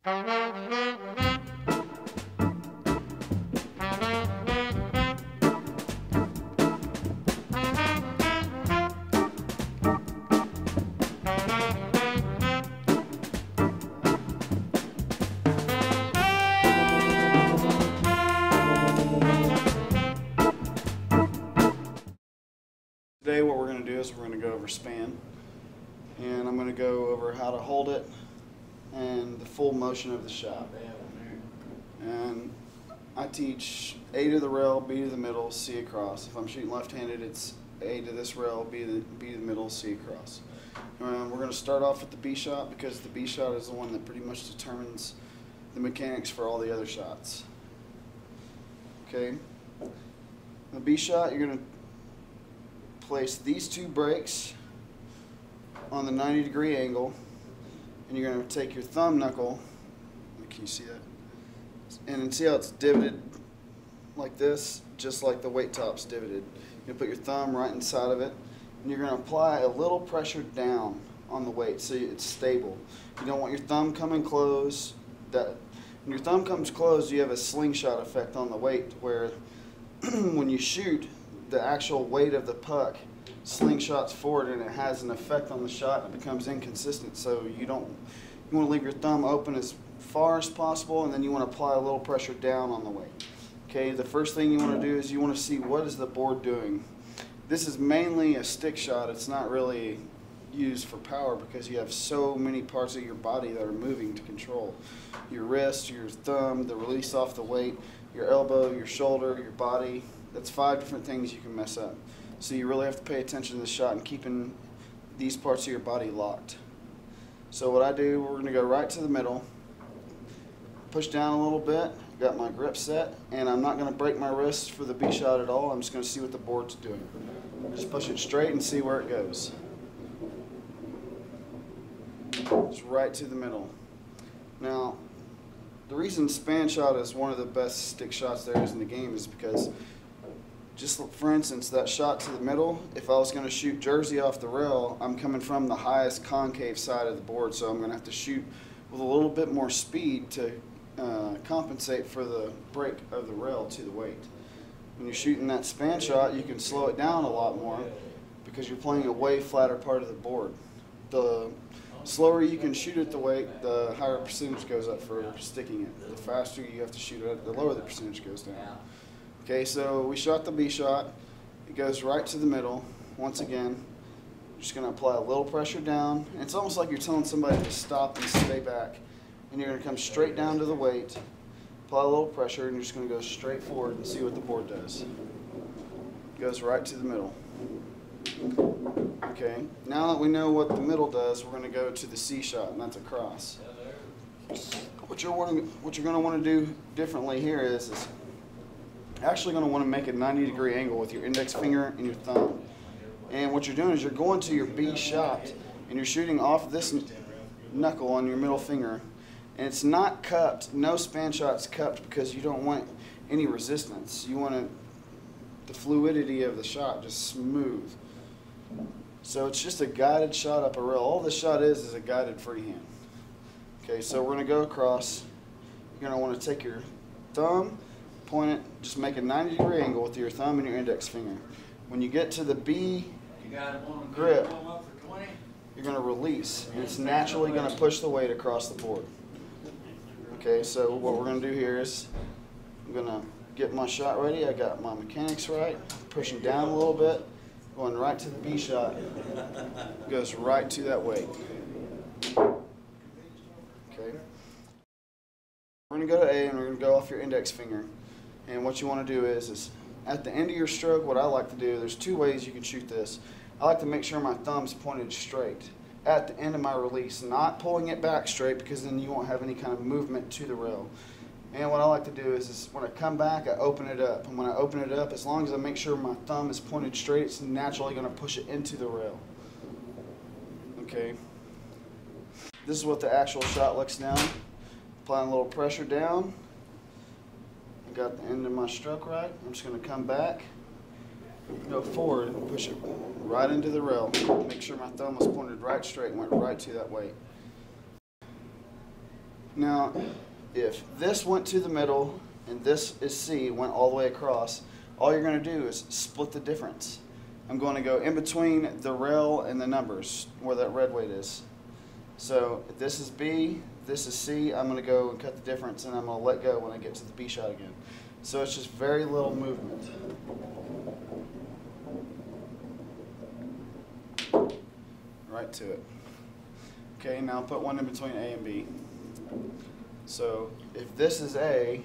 Today what we're going to do is we're going to go over span, and I'm going to go over how to hold it and the full motion of the shot. And I teach A to the rail, B to the middle, C across. If I'm shooting left-handed, it's A to this rail, B to the middle, C across. And we're going to start off with the B shot because the B shot is the one that pretty much determines the mechanics for all the other shots. Okay, the B shot, you're going to place these two brakes on the 90-degree angle, and you're going to take your thumb knuckle, can you see that? And then see how it's divoted like this, just like the weight top's divoted. You're going to put your thumb right inside of it, and you're going to apply a little pressure down on the weight so it's stable. You don't want your thumb coming close. When your thumb comes closed, you have a slingshot effect on the weight where when you shoot, the actual weight of the puck slingshots forward and it has an effect on the shot and it becomes inconsistent. So you want to leave your thumb open as far as possible, and then you want to apply a little pressure down on the weight. Okay, the first thing you want to do is you want to see what is the board doing. This is mainly a stick shot. It's not really used for power because you have so many parts of your body that are moving to control. Your wrist, your thumb, the release off the weight, your elbow, your shoulder, your body. That's 5 different things you can mess up. So you really have to pay attention to the shot and keeping these parts of your body locked. So what I do, we're going to go right to the middle, push down a little bit, got my grip set, and I'm not going to break my wrist for the B shot at all. I'm just going to see what the board's doing. Just push it straight and see where it goes. Just right to the middle. Now, the reason span shot is one of the best stick shots there is in the game is because, just for instance, that shot to the middle, if I was going to shoot jersey off the rail, I'm coming from the highest concave side of the board, so I'm going to have to shoot with a little bit more speed to compensate for the break of the rail to the weight. When you're shooting that span shot, you can slow it down a lot more because you're playing a way flatter part of the board. The slower you can shoot at the weight, the higher percentage goes up for sticking it. The faster you have to shoot it, the lower the percentage goes down. Okay, so we shot the B shot. It goes right to the middle. Once again, you're just going to apply a little pressure down. And it's almost like you're telling somebody to stop and stay back. And you're going to come straight down to the weight, apply a little pressure, and you're just going to go straight forward and see what the board does. It goes right to the middle. Okay, now that we know what the middle does, we're going to go to the C shot, and that's across. What you're going to want to do differently here is actually going to want to make a 90-degree angle with your index finger and your thumb. And what you're doing is you're going to your B shot and you're shooting off this knuckle on your middle finger, and it's not cupped. No span shot's cupped because you don't want any resistance. You want the fluidity of the shot just smooth. So it's just a guided shot up a rail. All this shot is a guided freehand. Okay, so we're going to go across. You're going to want to take your thumb, point it, just make a 90-degree angle with your thumb and your index finger. When you get to the B grip, you're going to release, and it's naturally going to push the weight across the board. Okay, so what we're going to do here is I'm going to get my shot ready. I got my mechanics right, pushing down a little bit, going right to the B shot, goes right to that weight. Okay. We're going to go to A, and we're going to go off your index finger. And what you want to do is at the end of your stroke, what I like to do, there's 2 ways you can shoot this. I like to make sure my thumb's pointed straight at the end of my release, not pulling it back straight because then you won't have any kind of movement to the rail. And what I like to do is when I come back, I open it up. And when I open it up, as long as I make sure my thumb is pointed straight, it's naturally going to push it into the rail. Okay. This is what the actual shot looks now. Applying a little pressure down. I got the end of my stroke right. I'm just going to come back, go forward, and push it right into the rail. Make sure my thumb was pointed right straight and went right to that weight. Now, if this went to the middle and this is C, went all the way across, all you're going to do is split the difference. I'm going to go in between the rail and the numbers where that red weight is. So if this is B, this is C, I'm going to go and cut the difference, and I'm going to let go when I get to the B shot again. So it's just very little movement. Right to it. Okay, now put one in between A and B. So if this is A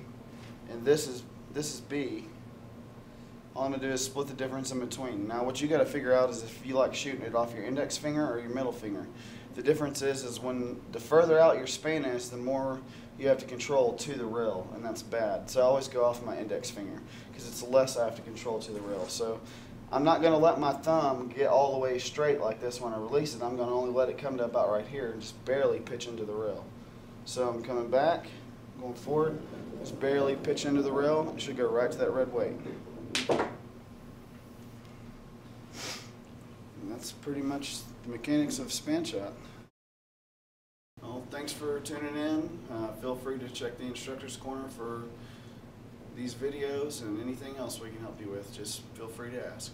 and this is B, all I'm going to do is split the difference in between. Now what you got to figure out is if you like shooting it off your index finger or your middle finger. The difference is when the further out your span is, the more you have to control to the rail, and that's bad. So I always go off my index finger because it's less I have to control to the rail. So I'm not going to let my thumb get all the way straight like this when I release it. I'm going to only let it come to about right here and just barely pitch into the rail. So I'm coming back, going forward, just barely pitch into the rail. It should go right to that red weight. And that's pretty much the mechanics of span shot. Well, thanks for tuning in. Feel free to check the Instructor's Corner for these videos and anything else we can help you with. Just feel free to ask.